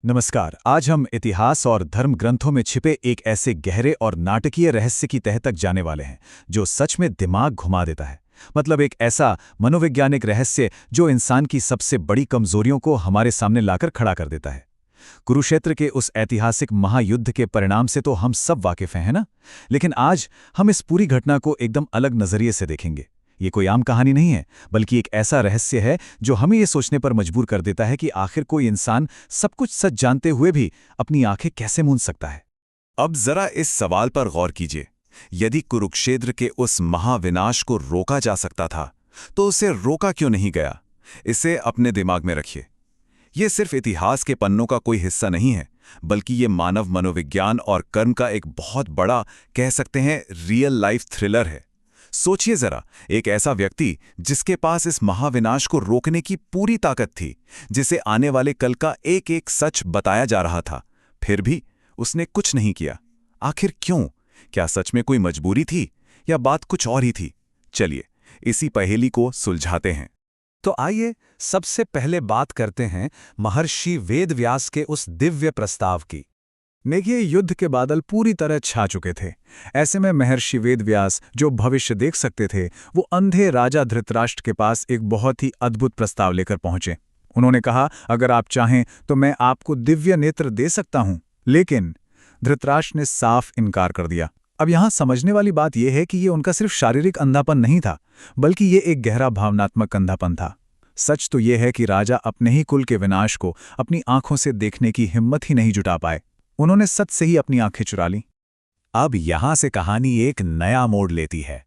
नमस्कार। आज हम इतिहास और धर्म ग्रंथों में छिपे एक ऐसे गहरे और नाटकीय रहस्य की तह तक जाने वाले हैं जो सच में दिमाग घुमा देता है। मतलब एक ऐसा मनोवैज्ञानिक रहस्य जो इंसान की सबसे बड़ी कमजोरियों को हमारे सामने लाकर खड़ा कर देता है। कुरुक्षेत्र के उस ऐतिहासिक महायुद्ध के परिणाम से तो हम सब वाकिफ हैं, है ना? लेकिन आज हम इस पूरी घटना को एकदम अलग नजरिए से देखेंगे। ये कोई आम कहानी नहीं है, बल्कि एक ऐसा रहस्य है जो हमें ये सोचने पर मजबूर कर देता है कि आखिर कोई इंसान सब कुछ सच जानते हुए भी अपनी आंखें कैसे मूंद सकता है। अब जरा इस सवाल पर गौर कीजिए। यदि कुरुक्षेत्र के उस महाविनाश को रोका जा सकता था, तो उसे रोका क्यों नहीं गया? इसे अपने दिमाग में रखिए। ये सिर्फ इतिहास के पन्नों का कोई हिस्सा नहीं है, बल्कि ये मानव मनोविज्ञान और कर्म का एक बहुत बड़ा, कह सकते हैं, रियल लाइफ थ्रिलर है। सोचिए जरा, एक ऐसा व्यक्ति जिसके पास इस महाविनाश को रोकने की पूरी ताकत थी, जिसे आने वाले कल का एक एक सच बताया जा रहा था, फिर भी उसने कुछ नहीं किया। आखिर क्यों? क्या सच में कोई मजबूरी थी या बात कुछ और ही थी? चलिए इसी पहेली को सुलझाते हैं। तो आइए सबसे पहले बात करते हैं महर्षि वेदव्यास के उस दिव्य प्रस्ताव की। देखिए, युद्ध के बादल पूरी तरह छा चुके थे। ऐसे में महर्षि वेदव्यास, जो भविष्य देख सकते थे, वो अंधे राजा धृतराष्ट्र के पास एक बहुत ही अद्भुत प्रस्ताव लेकर पहुंचे। उन्होंने कहा, अगर आप चाहें तो मैं आपको दिव्य नेत्र दे सकता हूं। लेकिन धृतराष्ट्र ने साफ इनकार कर दिया। अब यहां समझने वाली बात यह है कि ये उनका सिर्फ शारीरिक अंधापन नहीं था, बल्कि ये एक गहरा भावनात्मक अंधापन था। सच तो यह है कि राजा अपने ही कुल के विनाश को अपनी आंखों से देखने की हिम्मत ही नहीं जुटा पाए। उन्होंने सच से ही अपनी आंखें चुरा लीं। अब यहां से कहानी एक नया मोड़ लेती है।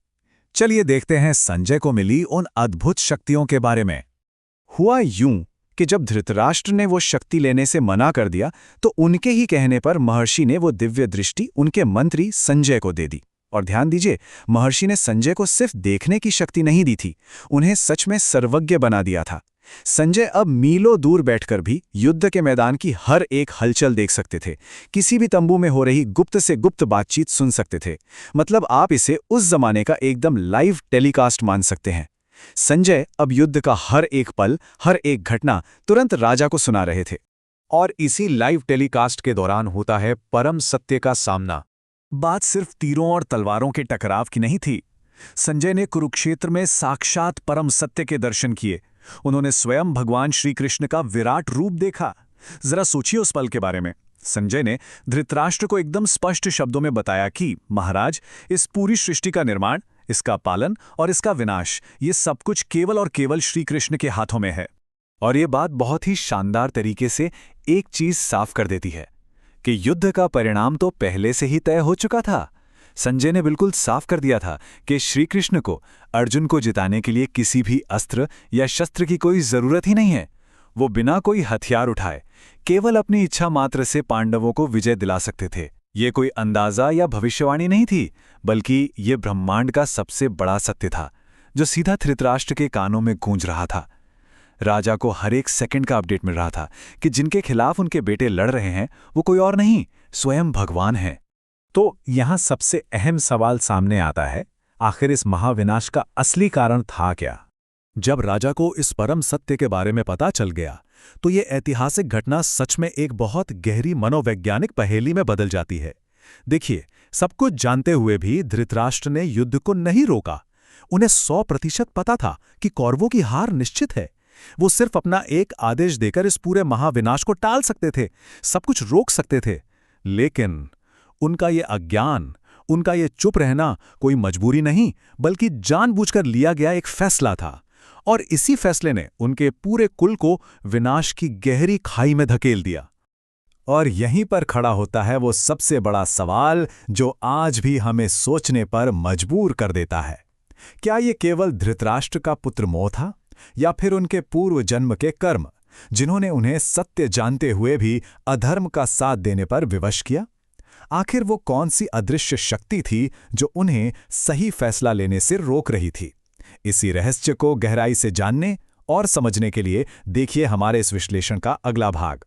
चलिए देखते हैं संजय को मिली उन अद्भुत शक्तियों के बारे में। हुआ यूं कि जब धृतराष्ट्र ने वो शक्ति लेने से मना कर दिया, तो उनके ही कहने पर महर्षि ने वो दिव्य दृष्टि उनके मंत्री संजय को दे दी। और ध्यान दीजिए, महर्षि ने संजय को सिर्फ देखने की शक्ति नहीं दी थी, उन्हें सच में सर्वज्ञ बना दिया था। संजय अब मीलों दूर बैठकर भी युद्ध के मैदान की हर एक हलचल देख सकते थे, किसी भी तंबू में हो रही गुप्त से गुप्त बातचीत सुन सकते थे। मतलब आप इसे उस जमाने का एकदम लाइव टेलीकास्ट मान सकते हैं। संजय अब युद्ध का हर एक पल, हर एक घटना तुरंत राजा को सुना रहे थे। और इसी लाइव टेलीकास्ट के दौरान होता है परम सत्य का सामना। बात सिर्फ तीरों और तलवारों के टकराव की नहीं थी। संजय ने कुरुक्षेत्र में साक्षात परम सत्य के दर्शन किए। उन्होंने स्वयं भगवान श्री कृष्ण का विराट रूप देखा। जरा सोचिए उस पल के बारे में। संजय ने धृतराष्ट्र को एकदम स्पष्ट शब्दों में बताया कि महाराज, इस पूरी सृष्टि का निर्माण, इसका पालन और इसका विनाश, ये सब कुछ केवल और केवल श्री कृष्ण के हाथों में है। और ये बात बहुत ही शानदार तरीके से एक चीज साफ कर देती है कि युद्ध का परिणाम तो पहले से ही तय हो चुका था। संजय ने बिल्कुल साफ कर दिया था कि श्री कृष्ण को अर्जुन को जिताने के लिए किसी भी अस्त्र या शस्त्र की कोई जरूरत ही नहीं है। वो बिना कोई हथियार उठाए केवल अपनी इच्छा मात्र से पांडवों को विजय दिला सकते थे। ये कोई अंदाजा या भविष्यवाणी नहीं थी, बल्कि ये ब्रह्मांड का सबसे बड़ा सत्य था, जो सीधा धृतराष्ट्र के कानों में गूंज रहा था। राजा को हर एक सेकंड का अपडेट मिल रहा था कि जिनके खिलाफ उनके बेटे लड़ रहे हैं वो कोई और नहीं, स्वयं भगवान हैं। तो यहां सबसे अहम सवाल सामने आता है, आखिर इस महाविनाश का असली कारण था क्या? जब राजा को इस परम सत्य के बारे में पता चल गया, तो ये ऐतिहासिक घटना सच में एक बहुत गहरी मनोवैज्ञानिक पहेली में बदल जाती है। देखिए, सब कुछ जानते हुए भी धृतराष्ट्र ने युद्ध को नहीं रोका। उन्हें 100% पता था कि कौरवों की हार निश्चित है। वो सिर्फ अपना एक आदेश देकर इस पूरे महाविनाश को टाल सकते थे, सब कुछ रोक सकते थे। लेकिन उनका ये अज्ञान, उनका ये चुप रहना कोई मजबूरी नहीं, बल्कि जानबूझकर लिया गया एक फैसला था। और इसी फैसले ने उनके पूरे कुल को विनाश की गहरी खाई में धकेल दिया। और यहीं पर खड़ा होता है वो सबसे बड़ा सवाल जो आज भी हमें सोचने पर मजबूर कर देता है। क्या ये केवल धृतराष्ट्र का पुत्र मोह था, या फिर उनके पूर्व जन्म के कर्म, जिन्होंने उन्हें सत्य जानते हुए भी अधर्म का साथ देने पर विवश किया? आखिर वो कौन सी अदृश्य शक्ति थी जो उन्हें सही फैसला लेने से रोक रही थी? इसी रहस्य को गहराई से जानने और समझने के लिए देखिए हमारे इस विश्लेषण का अगला भाग।